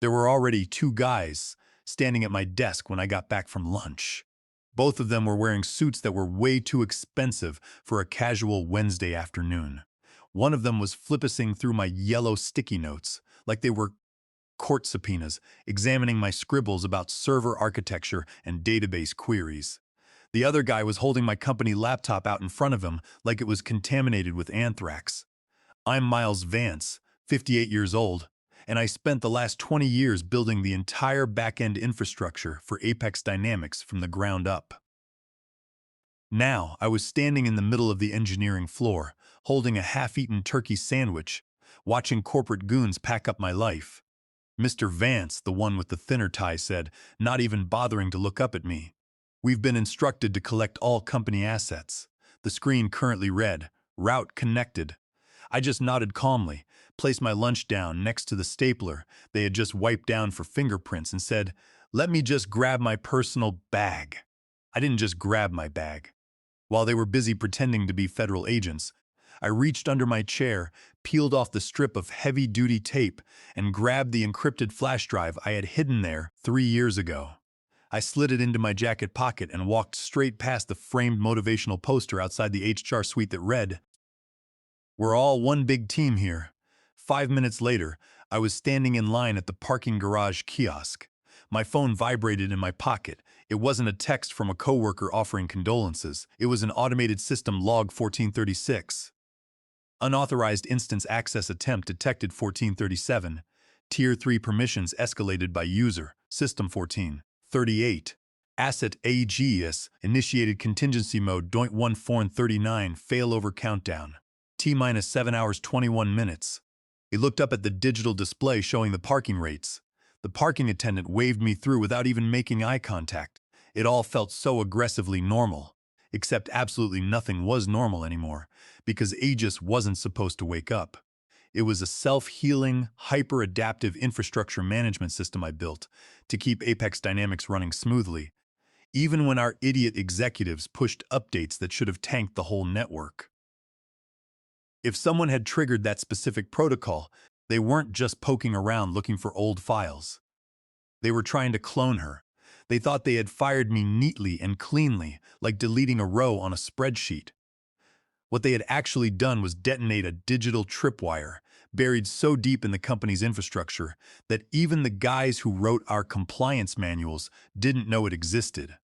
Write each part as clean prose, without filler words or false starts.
There were already two guys standing at my desk when I got back from lunch. Both of them were wearing suits that were way too expensive for a casual Wednesday afternoon. One of them was flipping through my yellow sticky notes like they were court subpoenas, examining my scribbles about server architecture and database queries. The other guy was holding my company laptop out in front of him like it was contaminated with anthrax. I'm Miles Vance, 58 years old, and I spent the last 20 years building the entire back-end infrastructure for Apex Dynamics from the ground up. Now, I was standing in the middle of the engineering floor, holding a half-eaten turkey sandwich, watching corporate goons pack up my life. Mr. Vance, the one with the thinner tie, said, not even bothering to look up at me. We've been instructed to collect all company assets. The screen currently read, route connected. I just nodded calmly, placed my lunch down next to the stapler they had just wiped down for fingerprints and said, let me just grab my personal bag. I didn't just grab my bag. While they were busy pretending to be federal agents, I reached under my chair, peeled off the strip of heavy-duty tape, and grabbed the encrypted flash drive I had hidden there 3 years ago. I slid it into my jacket pocket and walked straight past the framed motivational poster outside the HR suite that read, we're all one big team here. 5 minutes later, I was standing in line at the parking garage kiosk. My phone vibrated in my pocket. It wasn't a text from a coworker offering condolences. It was an automated system log 1436. Unauthorized instance access attempt detected 1437. Tier 3 permissions escalated by user, system 1438. Asset AGS, initiated contingency mode doint 1439, failover countdown. T-minus 7 hours 21 minutes. He looked up at the digital display showing the parking rates. The parking attendant waved me through without even making eye contact. It all felt so aggressively normal. Except absolutely nothing was normal anymore, because Aegis wasn't supposed to wake up. It was a self-healing, hyper-adaptive infrastructure management system I built to keep Apex Dynamics running smoothly, even when our idiot executives pushed updates that should have tanked the whole network. If someone had triggered that specific protocol, they weren't just poking around looking for old files. They were trying to clone her. They thought they had fired me neatly and cleanly, like deleting a row on a spreadsheet. What they had actually done was detonate a digital tripwire, buried so deep in the company's infrastructure that even the guys who wrote our compliance manuals didn't know it existed.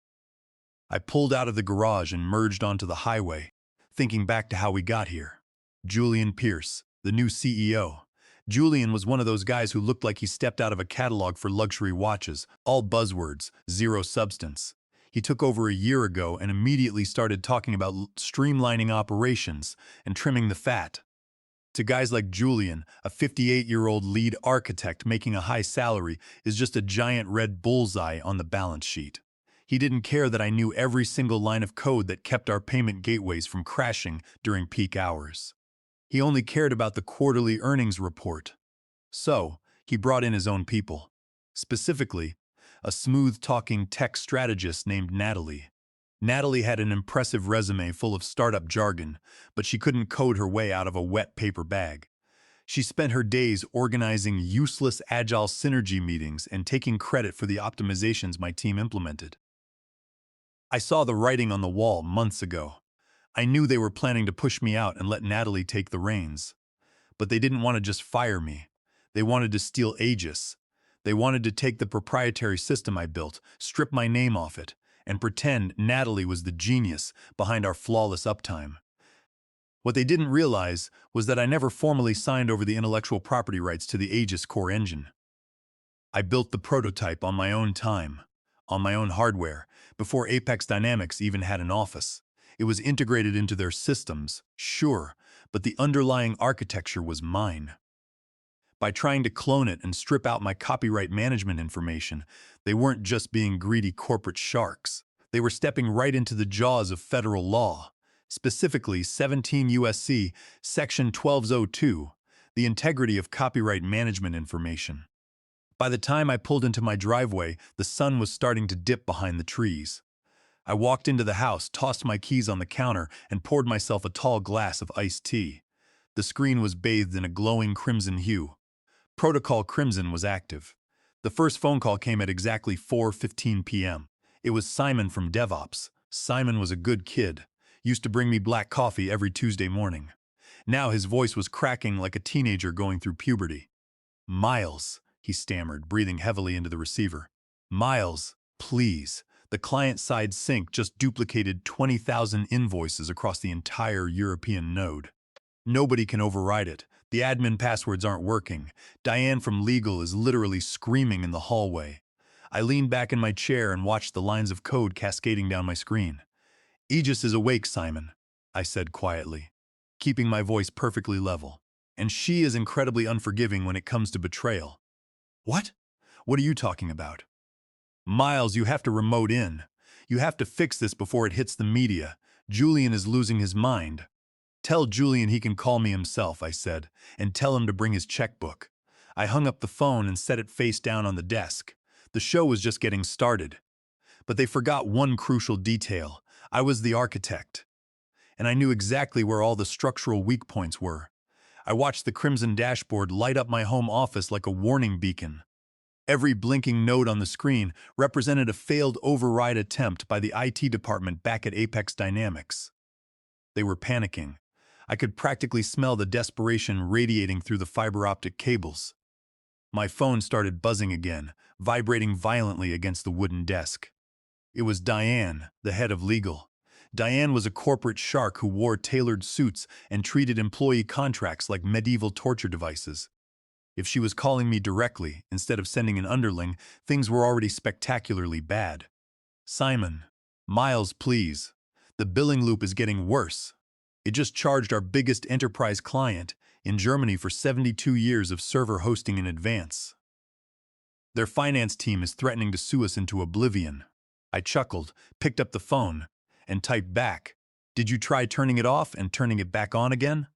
I pulled out of the garage and merged onto the highway, thinking back to how we got here. Julian Pierce, the new CEO. Julian was one of those guys who looked like he stepped out of a catalog for luxury watches, all buzzwords, zero substance. He took over a year ago and immediately started talking about streamlining operations and trimming the fat. To guys like Julian, a 58-year-old lead architect making a high salary is just a giant red bullseye on the balance sheet. He didn't care that I knew every single line of code that kept our payment gateways from crashing during peak hours. He only cared about the quarterly earnings report. So, he brought in his own people. Specifically, a smooth-talking tech strategist named Natalie. Natalie had an impressive resume full of startup jargon, but she couldn't code her way out of a wet paper bag. She spent her days organizing useless agile synergy meetings and taking credit for the optimizations my team implemented. I saw the writing on the wall months ago. I knew they were planning to push me out and let Natalie take the reins. But they didn't want to just fire me. They wanted to steal Aegis. They wanted to take the proprietary system I built, strip my name off it, and pretend Natalie was the genius behind our flawless uptime. What they didn't realize was that I never formally signed over the intellectual property rights to the Aegis core engine. I built the prototype on my own time, on my own hardware, before Apex Dynamics even had an office. It was integrated into their systems, sure, but the underlying architecture was mine. By trying to clone it and strip out my copyright management information, they weren't just being greedy corporate sharks. They were stepping right into the jaws of federal law, specifically 17 U.S.C. Section 1202, the integrity of copyright management information. By the time I pulled into my driveway, the sun was starting to dip behind the trees. I walked into the house, tossed my keys on the counter, and poured myself a tall glass of iced tea. The screen was bathed in a glowing crimson hue. Protocol Crimson was active. The first phone call came at exactly 4:15 p.m. It was Simon from DevOps. Simon was a good kid, used to bring me black coffee every Tuesday morning. Now his voice was cracking like a teenager going through puberty. "Miles," he stammered, breathing heavily into the receiver. "Miles, please." The client-side sync just duplicated 20,000 invoices across the entire European node. Nobody can override it. The admin passwords aren't working. Diane from legal is literally screaming in the hallway. I leaned back in my chair and watched the lines of code cascading down my screen. "Aegis is awake, Simon," I said quietly, keeping my voice perfectly level. "And she is incredibly unforgiving when it comes to betrayal." "What? What are you talking about?" "Miles, you have to remote in. You have to fix this before it hits the media. Julian is losing his mind." "Tell Julian he can call me himself," I said, "and tell him to bring his checkbook." I hung up the phone and set it face down on the desk. The show was just getting started. But they forgot one crucial detail. I was the architect, and I knew exactly where all the structural weak points were. I watched the crimson dashboard light up my home office like a warning beacon. Every blinking node on the screen represented a failed override attempt by the IT department back at Apex Dynamics. They were panicking. I could practically smell the desperation radiating through the fiber optic cables. My phone started buzzing again, vibrating violently against the wooden desk. It was Diane, the head of legal. Diane was a corporate shark who wore tailored suits and treated employee contracts like medieval torture devices. If she was calling me directly, instead of sending an underling, things were already spectacularly bad. "Simon, Miles, please. The billing loop is getting worse. It just charged our biggest enterprise client in Germany for 72 years of server hosting in advance. Their finance team is threatening to sue us into oblivion." I chuckled, picked up the phone, and typed back, "Did you try turning it off and turning it back on again?"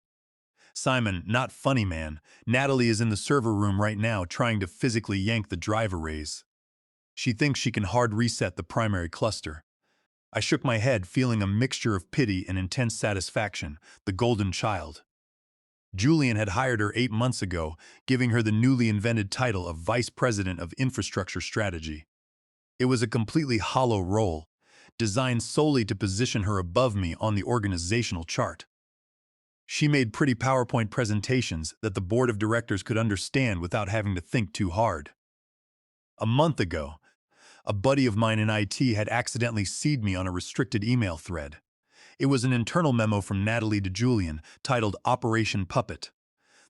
"Simon, not funny, man. Natalie is in the server room right now trying to physically yank the drive arrays. She thinks she can hard reset the primary cluster." I shook my head, feeling a mixture of pity and intense satisfaction, the golden child. Julian had hired her 8 months ago, giving her the newly invented title of Vice President of Infrastructure Strategy. It was a completely hollow role, designed solely to position her above me on the organizational chart. She made pretty PowerPoint presentations that the board of directors could understand without having to think too hard. A month ago, a buddy of mine in IT had accidentally CC'd me on a restricted email thread. It was an internal memo from Natalie to Julian, titled Operation Puppet.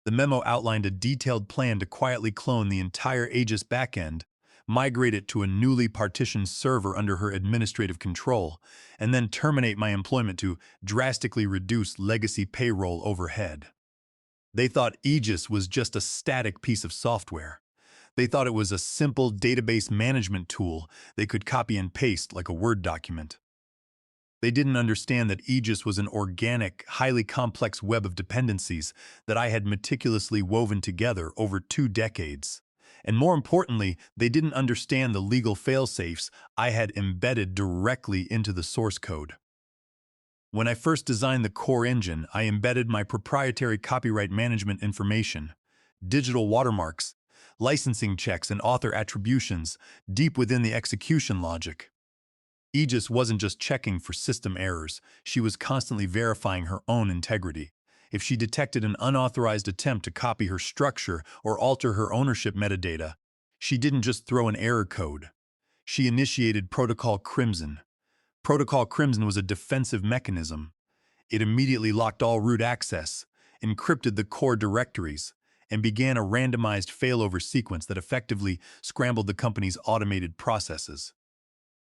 The memo outlined a detailed plan to quietly clone the entire Aegis backend, migrate it to a newly partitioned server under her administrative control, and then terminate my employment to drastically reduce legacy payroll overhead. They thought Aegis was just a static piece of software. They thought it was a simple database management tool they could copy and paste like a Word document. They didn't understand that Aegis was an organic, highly complex web of dependencies that I had meticulously woven together over 2 decades. And more importantly, they didn't understand the legal failsafes I had embedded directly into the source code. When I first designed the core engine, I embedded my proprietary copyright management information, digital watermarks, licensing checks, and author attributions deep within the execution logic. Aegis wasn't just checking for system errors, she was constantly verifying her own integrity. If she detected an unauthorized attempt to copy her structure or alter her ownership metadata, she didn't just throw an error code. She initiated Protocol Crimson. Protocol Crimson was a defensive mechanism. It immediately locked all root access, encrypted the core directories, and began a randomized failover sequence that effectively scrambled the company's automated processes.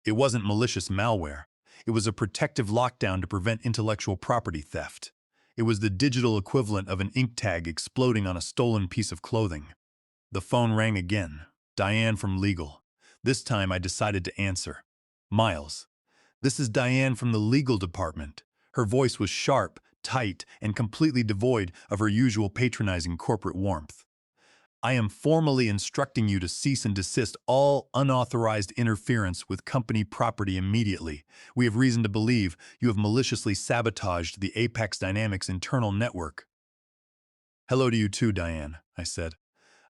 It wasn't malicious malware. It was a protective lockdown to prevent intellectual property theft. It was the digital equivalent of an ink tag exploding on a stolen piece of clothing. The phone rang again. Diane from legal. This time I decided to answer. "Miles, this is Diane from the legal department." Her voice was sharp, tight, and completely devoid of her usual patronizing corporate warmth. "I am formally instructing you to cease and desist all unauthorized interference with company property immediately. We have reason to believe you have maliciously sabotaged the Apex Dynamics internal network." "Hello to you too, Diane," I said.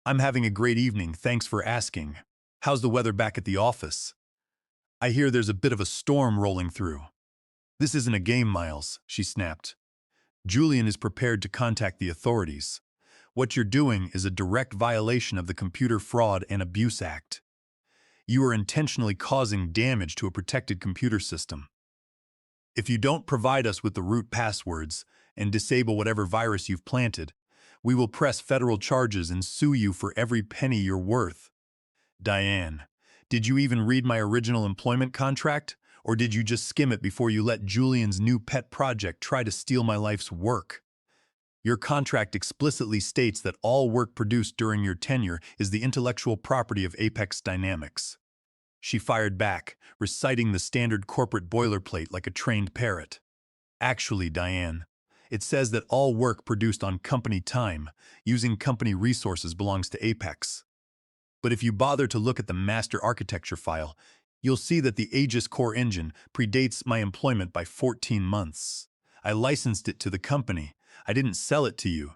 I'm having a great evening, thanks for asking. How's the weather back at the office? I hear there's a bit of a storm rolling through. This isn't a game, Miles, she snapped. Julian is prepared to contact the authorities. What you're doing is a direct violation of the Computer Fraud and Abuse Act. You are intentionally causing damage to a protected computer system. If you don't provide us with the root passwords and disable whatever virus you've planted, we will press federal charges and sue you for every penny you're worth. Diane, did you even read my original employment contract? Or did you just skim it before you let Julian's new pet project try to steal my life's work? Your contract explicitly states that all work produced during your tenure is the intellectual property of Apex Dynamics. She fired back, reciting the standard corporate boilerplate like a trained parrot. Actually, Diane, it says that all work produced on company time, using company resources, belongs to Apex. But if you bother to look at the master architecture file, you'll see that the Aegis core engine predates my employment by 14 months. I licensed it to the company. I didn't sell it to you.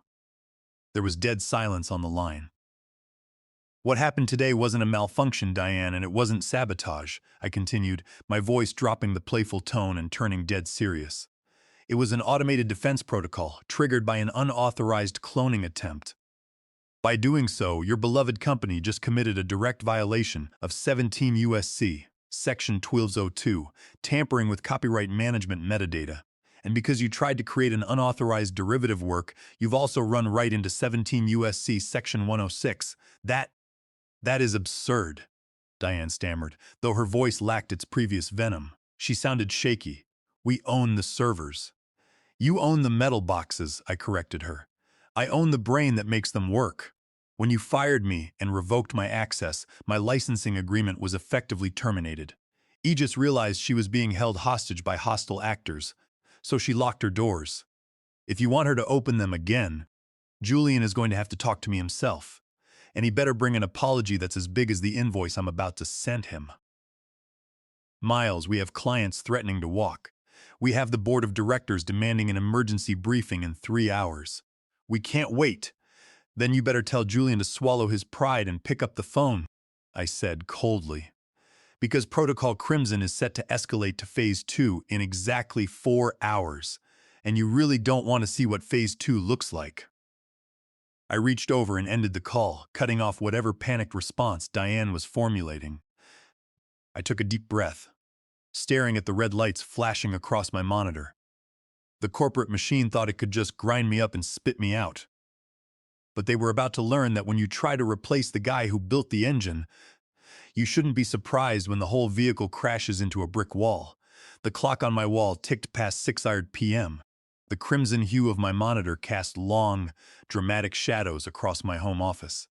There was dead silence on the line. What happened today wasn't a malfunction, Diane, and it wasn't sabotage, I continued, my voice dropping the playful tone and turning dead serious. It was an automated defense protocol triggered by an unauthorized cloning attempt. By doing so, your beloved company just committed a direct violation of 17 U.S.C. Section 1202, tampering with copyright management metadata. And because you tried to create an unauthorized derivative work, you've also run right into 17 U.S.C. Section 106. That is absurd, Diane stammered, though her voice lacked its previous venom. She sounded shaky. We own the servers. You own the metal boxes, I corrected her. I own the brain that makes them work. When you fired me and revoked my access, my licensing agreement was effectively terminated. Aegis realized she was being held hostage by hostile actors, so she locked her doors. If you want her to open them again, Julian is going to have to talk to me himself, and he better bring an apology that's as big as the invoice I'm about to send him. Miles, we have clients threatening to walk. We have the board of directors demanding an emergency briefing in 3 hours. We can't wait. Then you better tell Julian to swallow his pride and pick up the phone, I said coldly. Because Protocol Crimson is set to escalate to Phase 2 in exactly 4 hours, and you really don't want to see what Phase 2 looks like. I reached over and ended the call, cutting off whatever panicked response Diane was formulating. I took a deep breath, staring at the red lights flashing across my monitor. The corporate machine thought it could just grind me up and spit me out. But they were about to learn that when you try to replace the guy who built the engine, you shouldn't be surprised when the whole vehicle crashes into a brick wall. The clock on my wall ticked past 6:00 p.m. The crimson hue of my monitor cast long, dramatic shadows across my home office.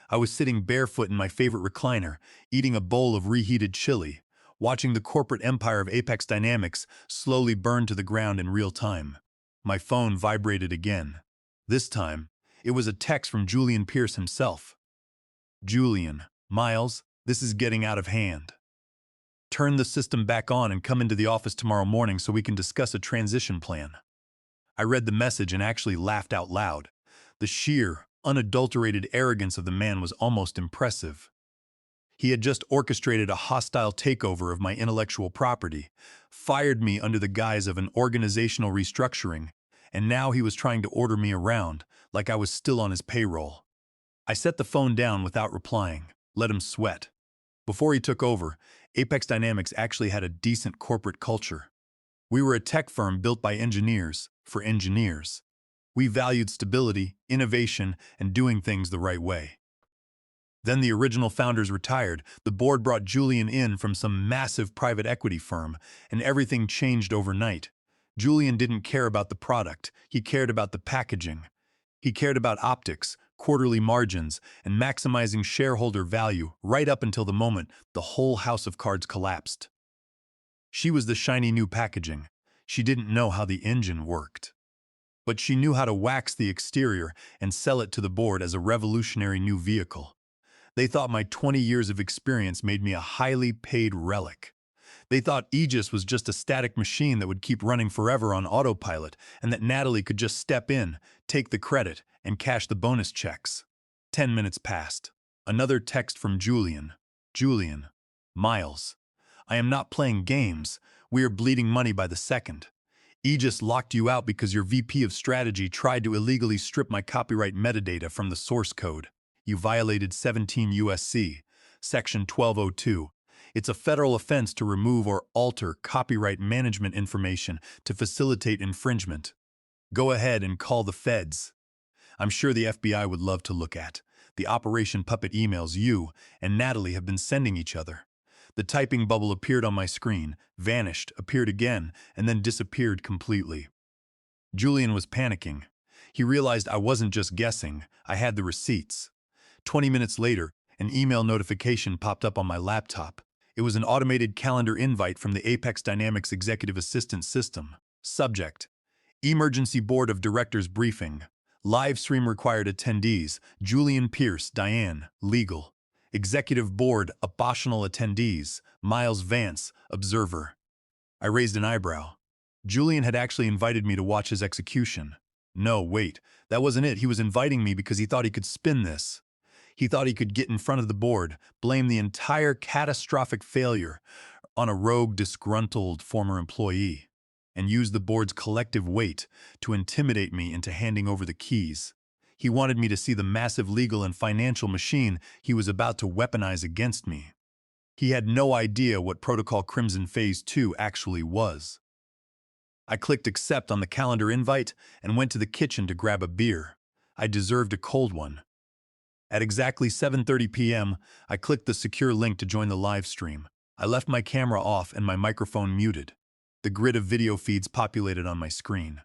I was sitting barefoot in my favorite recliner, eating a bowl of reheated chili, watching the corporate empire of Apex Dynamics slowly burn to the ground in real time. My phone vibrated again. This time, it was a text from Julian Pierce himself. Julian, Miles, this is getting out of hand. Turn the system back on and come into the office tomorrow morning so we can discuss a transition plan. I read the message and actually laughed out loud. The sheer, unadulterated arrogance of the man was almost impressive. He had just orchestrated a hostile takeover of my intellectual property, fired me under the guise of an organizational restructuring, and now he was trying to order me around, like I was still on his payroll. I set the phone down without replying, let him sweat. Before he took over, Apex Dynamics actually had a decent corporate culture. We were a tech firm built by engineers, for engineers. We valued stability, innovation, and doing things the right way. Then the original founders retired, the board brought Julian in from some massive private equity firm, and everything changed overnight. Julian didn't care about the product, he cared about the packaging. He cared about optics, quarterly margins, and maximizing shareholder value right up until the moment the whole house of cards collapsed. She was the shiny new packaging. She didn't know how the engine worked. But she knew how to wax the exterior and sell it to the board as a revolutionary new vehicle. They thought my 20 years of experience made me a highly paid relic. They thought Aegis was just a static machine that would keep running forever on autopilot, and that Natalie could just step in, take the credit, and cash the bonus checks. 10 minutes passed. Another text from Julian. Julian. Miles. I am not playing games. We are bleeding money by the second. Aegis locked you out because your VP of strategy tried to illegally strip my copyright metadata from the source code. You violated 17 USC, Section 1202. It's a federal offense to remove or alter copyright management information to facilitate infringement. Go ahead and call the feds. I'm sure the FBI would love to look at the Operation Puppet emails you and Natalie have been sending each other. The typing bubble appeared on my screen, vanished, appeared again, and then disappeared completely. Julian was panicking. He realized I wasn't just guessing, I had the receipts. 20 minutes later, an email notification popped up on my laptop. It was an automated calendar invite from the Apex Dynamics Executive Assistant System. Subject: Emergency Board of Directors Briefing. Live stream required attendees: Julian Pierce, Diane, Legal. Executive Board, optional attendees: Miles Vance, Observer. I raised an eyebrow. Julian had actually invited me to watch his execution. No, wait, that wasn't it. He was inviting me because he thought he could spin this. He thought he could get in front of the board, blame the entire catastrophic failure on a rogue, disgruntled former employee, and use the board's collective weight to intimidate me into handing over the keys. He wanted me to see the massive legal and financial machine he was about to weaponize against me. He had no idea what Protocol Crimson Phase 2 actually was. I clicked accept on the calendar invite and went to the kitchen to grab a beer. I deserved a cold one. At exactly 7:30 p.m., I clicked the secure link to join the live stream. I left my camera off and my microphone muted. The grid of video feeds populated on my screen.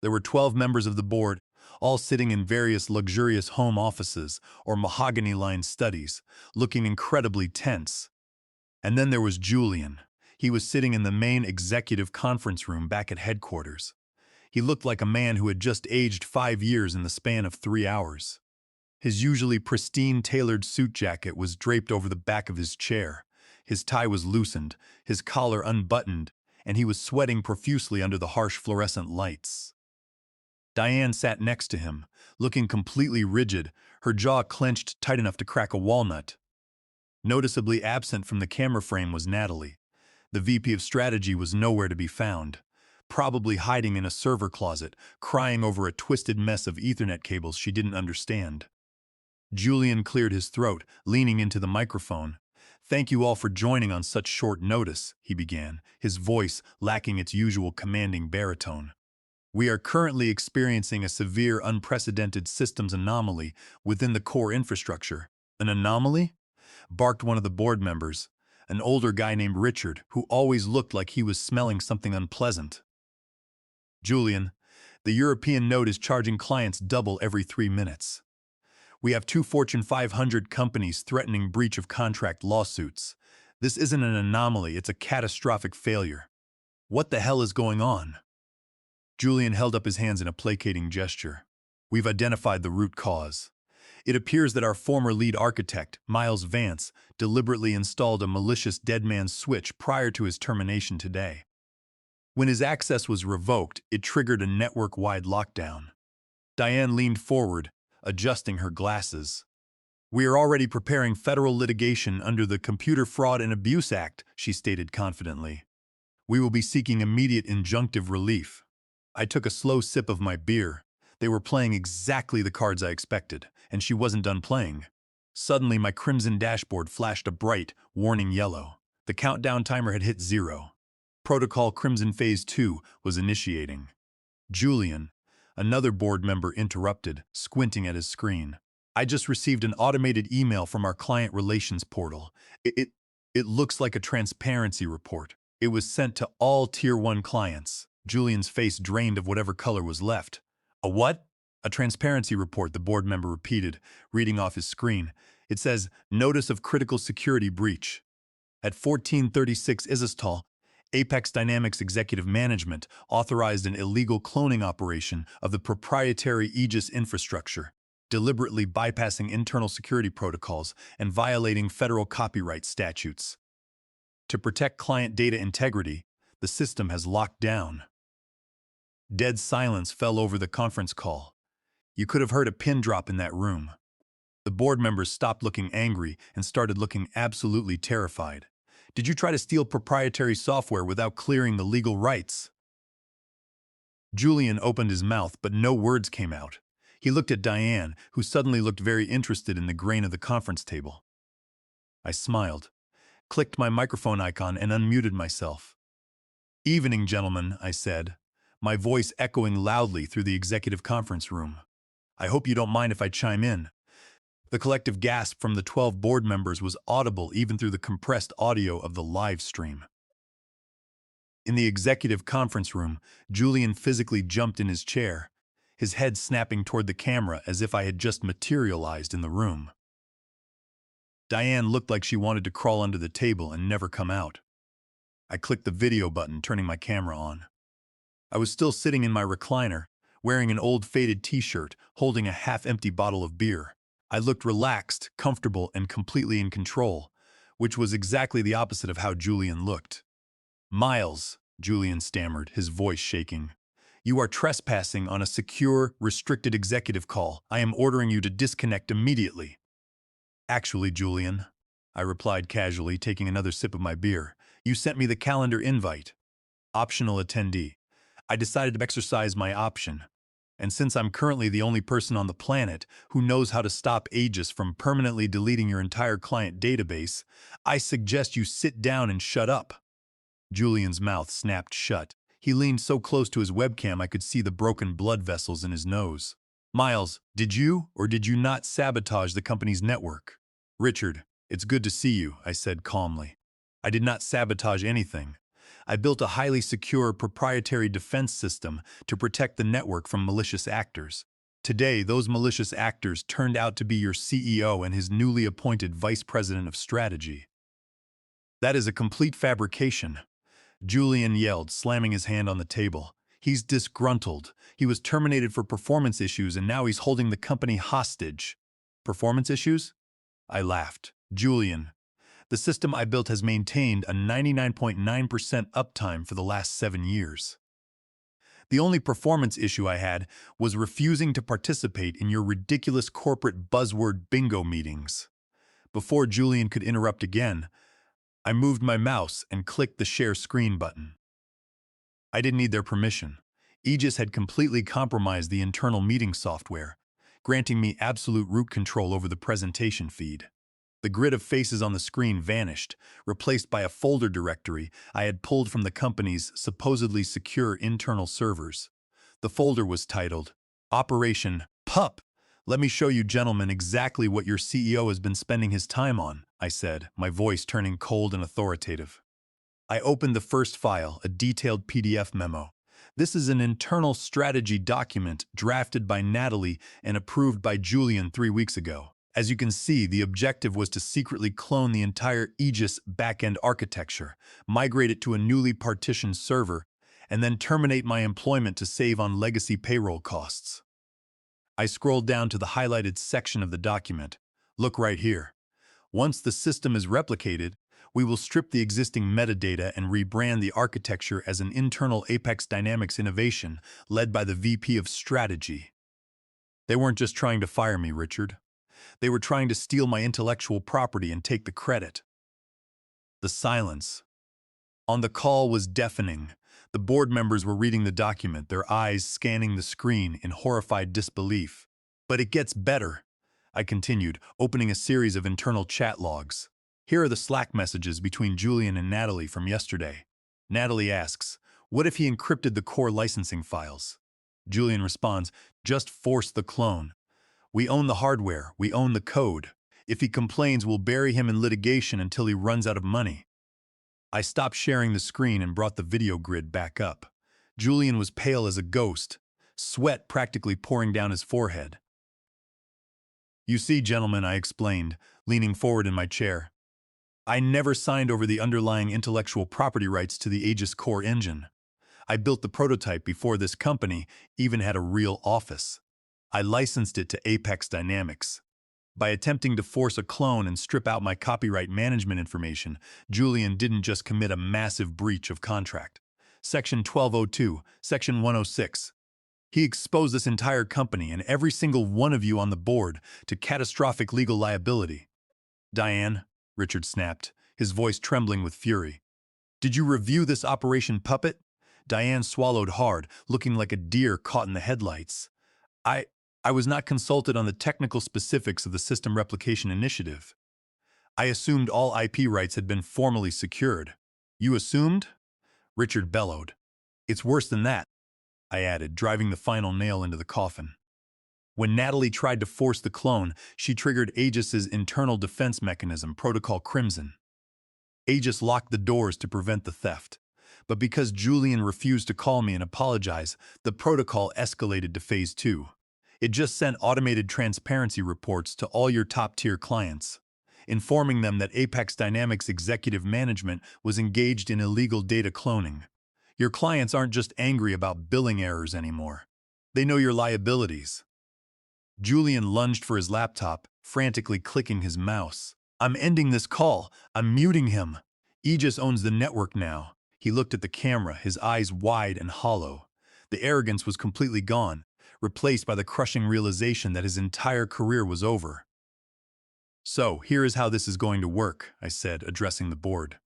There were 12 members of the board, all sitting in various luxurious home offices or mahogany-lined studies, looking incredibly tense. And then there was Julian. He was sitting in the main executive conference room back at headquarters. He looked like a man who had just aged 5 years in the span of 3 hours. His usually pristine tailored suit jacket was draped over the back of his chair. His tie was loosened, his collar unbuttoned, and he was sweating profusely under the harsh fluorescent lights. Diane sat next to him, looking completely rigid, her jaw clenched tight enough to crack a walnut. Noticeably absent from the camera frame was Natalie. The VP of Strategy was nowhere to be found, probably hiding in a server closet, crying over a twisted mess of Ethernet cables she didn't understand. Julian cleared his throat, leaning into the microphone. "Thank you all for joining on such short notice," he began, his voice lacking its usual commanding baritone. "We are currently experiencing a severe, unprecedented systems anomaly within the core infrastructure." "An anomaly?" barked one of the board members, an older guy named Richard, who always looked like he was smelling something unpleasant. "Julian, the European node is charging clients double every 3 minutes. We have 2 Fortune 500 companies threatening breach of contract lawsuits. This isn't an anomaly, it's a catastrophic failure. What the hell is going on?" Julian held up his hands in a placating gesture. "We've identified the root cause. It appears that our former lead architect, Miles Vance, deliberately installed a malicious dead man's switch prior to his termination today. When his access was revoked, it triggered a network-wide lockdown." Diane leaned forward, adjusting her glasses. "We are already preparing federal litigation under the Computer Fraud and Abuse Act," she stated confidently. "We will be seeking immediate injunctive relief." I took a slow sip of my beer. They were playing exactly the cards I expected, and she wasn't done playing. Suddenly, my crimson dashboard flashed a bright, warning yellow. The countdown timer had hit 0. Protocol Crimson Phase 2 was initiating. "Julian," another board member interrupted, squinting at his screen. "I just received an automated email from our client relations portal. It looks like a transparency report. It was sent to all Tier 1 clients." Julian's face drained of whatever color was left. "A what?" "A transparency report," the board member repeated, reading off his screen. "It says, Notice of Critical Security Breach. At 1436 Isistal, Apex Dynamics Executive Management authorized an illegal cloning operation of the proprietary Aegis infrastructure, deliberately bypassing internal security protocols and violating federal copyright statutes. To protect client data integrity, the system has locked down." Dead silence fell over the conference call. You could have heard a pin drop in that room. The board members stopped looking angry and started looking absolutely terrified. Did you try to steal proprietary software without clearing the legal rights? Julian opened his mouth, but no words came out. He looked at Diane, who suddenly looked very interested in the grain of the conference table. I smiled, clicked my microphone icon, and unmuted myself. "Evening, gentlemen," I said, my voice echoing loudly through the executive conference room. "I hope you don't mind if I chime in." The collective gasp from the 12 board members was audible even through the compressed audio of the live stream. In the executive conference room, Julian physically jumped in his chair, his head snapping toward the camera as if I had just materialized in the room. Diane looked like she wanted to crawl under the table and never come out. I clicked the video button, turning my camera on. I was still sitting in my recliner, wearing an old faded t-shirt, holding a half-empty bottle of beer. I looked relaxed, comfortable, and completely in control, which was exactly the opposite of how Julian looked. "Miles," Julian stammered, his voice shaking. "You are trespassing on a secure, restricted executive call. I am ordering you to disconnect immediately." "Actually, Julian," I replied casually, taking another sip of my beer, "you sent me the calendar invite. Optional attendee. I decided to exercise my option. And since I'm currently the only person on the planet who knows how to stop Aegis from permanently deleting your entire client database, I suggest you sit down and shut up." Julian's mouth snapped shut. He leaned so close to his webcam I could see the broken blood vessels in his nose. "Miles, did you or did you not sabotage the company's network?" "Richard, it's good to see you," I said calmly. "I did not sabotage anything. I built a highly secure proprietary defense system to protect the network from malicious actors. Today, those malicious actors turned out to be your CEO and his newly appointed Vice President of Strategy." "That is a complete fabrication," Julian yelled, slamming his hand on the table. "He's disgruntled. He was terminated for performance issues and now he's holding the company hostage." "Performance issues?" I laughed. "Julian, the system I built has maintained a 99.9% uptime for the last 7 years. The only performance issue I had was refusing to participate in your ridiculous corporate buzzword bingo meetings." Before Julian could interrupt again, I moved my mouse and clicked the share screen button. I didn't need their permission. Aegis had completely compromised the internal meeting software, granting me absolute root control over the presentation feed. The grid of faces on the screen vanished, replaced by a folder directory I had pulled from the company's supposedly secure internal servers. The folder was titled, "Operation Pup." "Let me show you gentlemen exactly what your CEO has been spending his time on," I said, my voice turning cold and authoritative. I opened the first file, a detailed PDF memo. This is an internal strategy document drafted by Natalie and approved by Julian 3 weeks ago. As you can see, the objective was to secretly clone the entire Aegis backend architecture, migrate it to a newly partitioned server, and then terminate my employment to save on legacy payroll costs. I scrolled down to the highlighted section of the document. "Look right here. Once the system is replicated, we will strip the existing metadata and rebrand the architecture as an internal Apex Dynamics innovation led by the VP of Strategy." They weren't just trying to fire me, Richard. They were trying to steal my intellectual property and take the credit. The silence on the call was deafening. The board members were reading the document, their eyes scanning the screen in horrified disbelief. "But it gets better," I continued, opening a series of internal chat logs. "Here are the Slack messages between Julian and Natalie from yesterday." Natalie asks, "What if he encrypted the core licensing files?" Julian responds, "Just force the clone. We own the hardware, we own the code. If he complains, we'll bury him in litigation until he runs out of money." I stopped sharing the screen and brought the video grid back up. Julian was pale as a ghost, sweat practically pouring down his forehead. "You see, gentlemen," I explained, leaning forward in my chair, "I never signed over the underlying intellectual property rights to the Aegis core engine. I built the prototype before this company even had a real office. I licensed it to Apex Dynamics. By attempting to force a clone and strip out my copyright management information, Julian didn't just commit a massive breach of contract. Section 1202, Section 106. He exposed this entire company and every single one of you on the board to catastrophic legal liability. Diane, Richard snapped, his voice trembling with fury. Did you review this Operation Puppet? Diane swallowed hard, looking like a deer caught in the headlights. I, I was not consulted on the technical specifics of the System Replication Initiative. I assumed all IP rights had been formally secured. You assumed? Richard bellowed. It's worse than that, I added, driving the final nail into the coffin. When Natalie tried to force the clone, she triggered Aegis's internal defense mechanism, Protocol Crimson. Aegis locked the doors to prevent the theft. But because Julian refused to call me and apologize, the protocol escalated to Phase 2. It just sent automated transparency reports to all your top-tier clients, informing them that Apex Dynamics executive management was engaged in illegal data cloning. Your clients aren't just angry about billing errors anymore. They know your liabilities. Julian lunged for his laptop, frantically clicking his mouse. I'm ending this call. I'm muting him. Aegis owns the network now. He looked at the camera, his eyes wide and hollow. The arrogance was completely gone, replaced by the crushing realization that his entire career was over. So, here is how this is going to work, I said, addressing the board.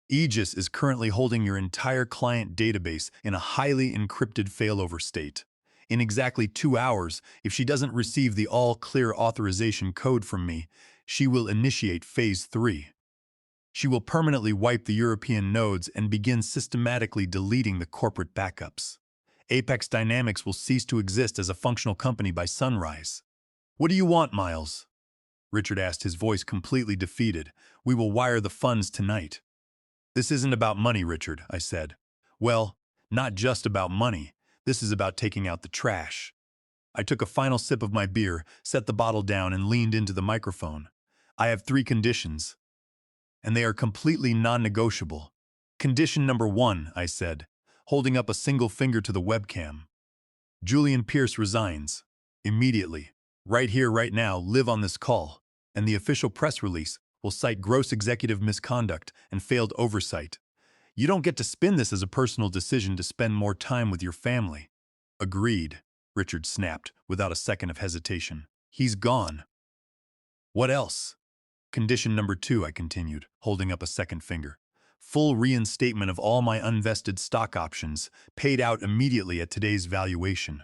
Aegis is currently holding your entire client database in a highly encrypted failover state. In exactly 2 hours, if she doesn't receive the all-clear authorization code from me, she will initiate Phase 3. She will permanently wipe the European nodes and begin systematically deleting the corporate backups. Apex Dynamics will cease to exist as a functional company by sunrise. What do you want, Miles? Richard asked, his voice completely defeated. We will wire the funds tonight. This isn't about money, Richard, I said. Well, not just about money. This is about taking out the trash. I took a final sip of my beer, set the bottle down, and leaned into the microphone. I have 3 conditions, and they are completely non-negotiable. Condition number 1, I said, holding up a single finger to the webcam. Julian Pierce resigns. Immediately. Right here, right now, live on this call. And the official press release will cite gross executive misconduct and failed oversight. You don't get to spin this as a personal decision to spend more time with your family. Agreed, Richard snapped, without a second of hesitation. He's gone. What else? Condition number 2, I continued, holding up a second finger. Full reinstatement of all my unvested stock options, paid out immediately at today's valuation.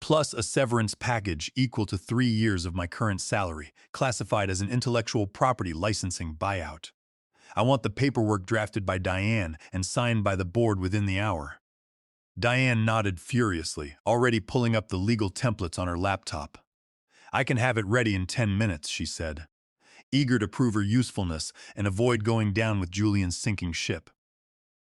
Plus a severance package equal to 3 years of my current salary, classified as an intellectual property licensing buyout. I want the paperwork drafted by Diane and signed by the board within the hour. Diane nodded furiously, already pulling up the legal templates on her laptop. I can have it ready in 10 minutes, she said, eager to prove her usefulness and avoid going down with Julian's sinking ship.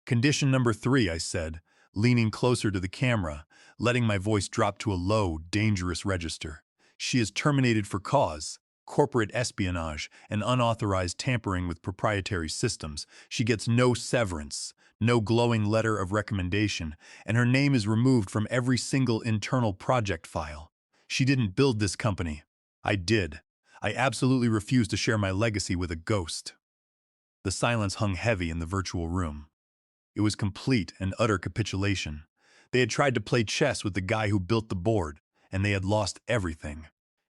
Condition number 3, I said, leaning closer to the camera, letting my voice drop to a low, dangerous register. She is terminated for cause. Corporate espionage, and unauthorized tampering with proprietary systems. She gets no severance, no glowing letter of recommendation, and her name is removed from every single internal project file. She didn't build this company. I did. I absolutely refuse to share my legacy with a ghost. The silence hung heavy in the virtual room. It was complete and utter capitulation. They had tried to play chess with the guy who built the board, and they had lost everything.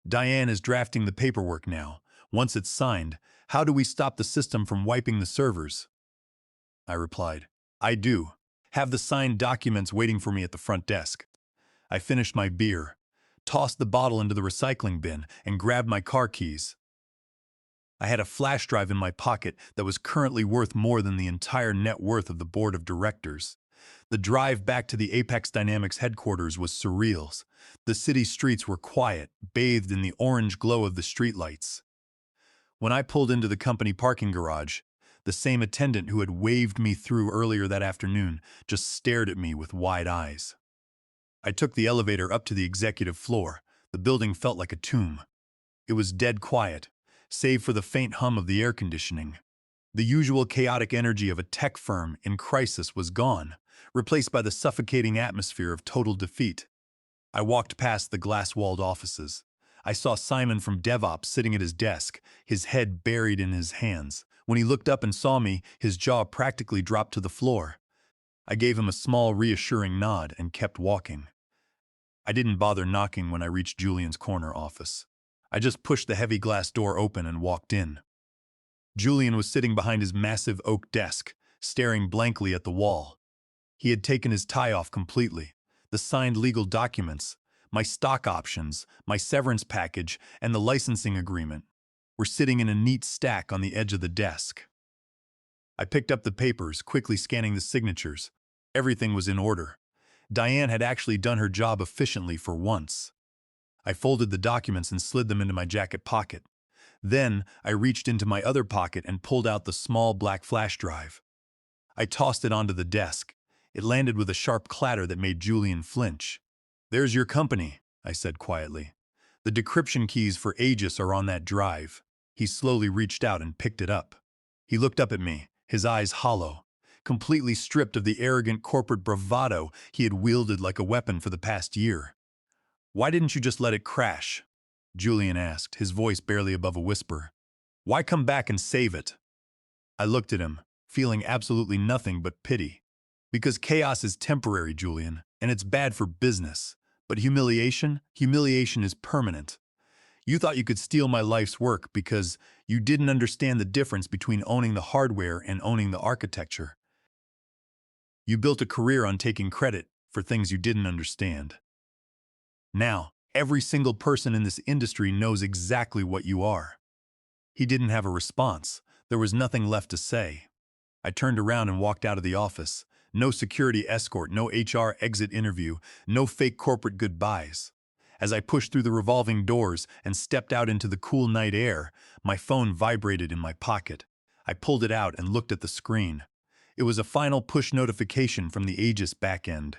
Diane is drafting the paperwork now. Once it's signed, how do we stop the system from wiping the servers? I replied, I do. Have the signed documents waiting for me at the front desk. I finished my beer, tossed the bottle into the recycling bin, and grabbed my car keys. I had a flash drive in my pocket that was currently worth more than the entire net worth of the board of directors. The drive back to the Apex Dynamics headquarters was surreal. The city streets were quiet, bathed in the orange glow of the streetlights. When I pulled into the company parking garage, the same attendant who had waved me through earlier that afternoon just stared at me with wide eyes. I took the elevator up to the executive floor. The building felt like a tomb. It was dead quiet, save for the faint hum of the air conditioning. The usual chaotic energy of a tech firm in crisis was gone, replaced by the suffocating atmosphere of total defeat. I walked past the glass-walled offices. I saw Simon from DevOps sitting at his desk, his head buried in his hands. When he looked up and saw me, his jaw practically dropped to the floor. I gave him a small, reassuring nod and kept walking. I didn't bother knocking when I reached Julian's corner office. I just pushed the heavy glass door open and walked in. Julian was sitting behind his massive oak desk, staring blankly at the wall. He had taken his tie off completely. The signed legal documents, my stock options, my severance package, and the licensing agreement were sitting in a neat stack on the edge of the desk. I picked up the papers, quickly scanning the signatures. Everything was in order. Diane had actually done her job efficiently for once. I folded the documents and slid them into my jacket pocket. Then, I reached into my other pocket and pulled out the small black flash drive. I tossed it onto the desk. It landed with a sharp clatter that made Julian flinch. "There's your company," I said quietly. "The decryption keys for Aegis are on that drive." He slowly reached out and picked it up. He looked up at me, his eyes hollow, completely stripped of the arrogant corporate bravado he had wielded like a weapon for the past year. "Why didn't you just let it crash?" Julian asked, his voice barely above a whisper. "Why come back and save it?" I looked at him, feeling absolutely nothing but pity. "Because chaos is temporary, Julian, and it's bad for business. But humiliation is permanent. You thought you could steal my life's work because you didn't understand the difference between owning the hardware and owning the architecture. You built a career on taking credit for things you didn't understand. Now, every single person in this industry knows exactly what you are." He didn't have a response. There was nothing left to say. I turned around and walked out of the office. No security escort, no HR exit interview, no fake corporate goodbyes. As I pushed through the revolving doors and stepped out into the cool night air, my phone vibrated in my pocket. I pulled it out and looked at the screen. It was a final push notification from the Aegis backend.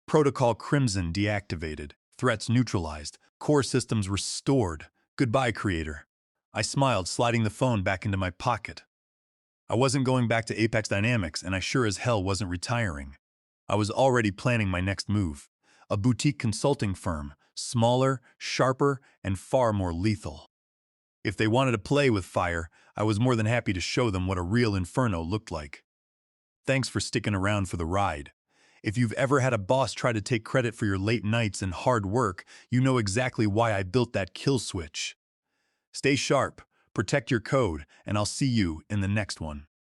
Protocol Crimson deactivated, threats neutralized, core systems restored. Goodbye, Creator. I smiled, sliding the phone back into my pocket. I wasn't going back to Apex Dynamics, and I sure as hell wasn't retiring. I was already planning my next move. A boutique consulting firm, smaller, sharper, and far more lethal. If they wanted to play with fire, I was more than happy to show them what a real inferno looked like. Thanks for sticking around for the ride. If you've ever had a boss try to take credit for your late nights and hard work, you know exactly why I built that kill switch. Stay sharp, protect your code, and I'll see you in the next one.